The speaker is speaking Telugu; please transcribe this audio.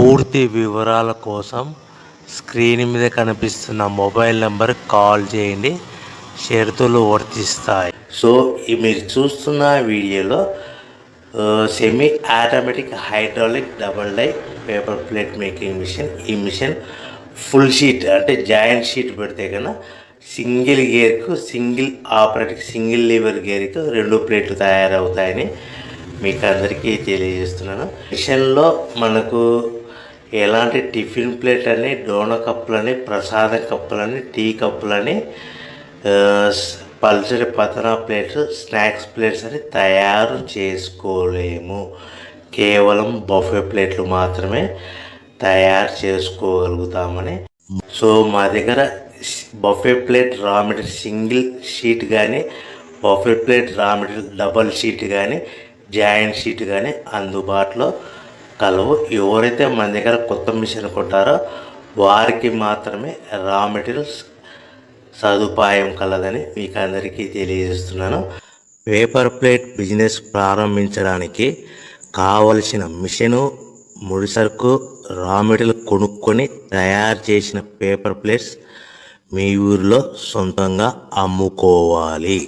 పూర్తి వివరాల కోసం స్క్రీన్ మీద కనిపిస్తున్న మొబైల్ నెంబర్ కాల్ చేయండి. షరతులు వర్తిస్తాయి. సో మీరు చూస్తున్న వీడియోలో semi automatic hydraulic double die paper plate making machine. ఈ మిషన్ ఫుల్ షీట్ అంటే జాయింట్ షీట్ పెడితే కన్నా సింగిల్ గేర్కు సింగిల్ ఆపరేటింగ్ సింగిల్ లీవర్ గేర్కు 2 ప్లేట్లు తయారవుతాయని మీకు అందరికీ తెలియజేస్తున్నాను. మిషన్లో మనకు ఎలాంటి టిఫిన్ ప్లేట్లని, డోనా కప్పులని, ప్రసాదం కప్పులని, టీ కప్పులని, పల్చడి పతనా ప్లేట్స్, స్నాక్స్ ప్లేట్స్ అని తయారు చేసుకోలేము. కేవలం బఫే ప్లేట్లు మాత్రమే తయారు చేసుకోగలుగుతామని. సో మా దగ్గర buffet plate raw material single sheet కానీ, buffet plate raw material double sheet కానీ, జాయింట్ షీట్ కానీ అందుబాటులో కలవు. ఎవరైతే మన దగ్గర కొత్త మిషన్ కొంటారో వారికి మాత్రమే రా మెటీరియల్స్ సదుపాయం కలదని మీకు అందరికీ తెలియజేస్తున్నాను. పేపర్ ప్లేట్ బిజినెస్ ప్రారంభించడానికి కావలసిన మిషను, ముడిసరుకు, రా మెటీరియల్ కొనుక్కొని తయారు చేసిన పేపర్ ప్లేట్స్ మీ ఊరిలో సొంతంగా అమ్ముకోవాలి.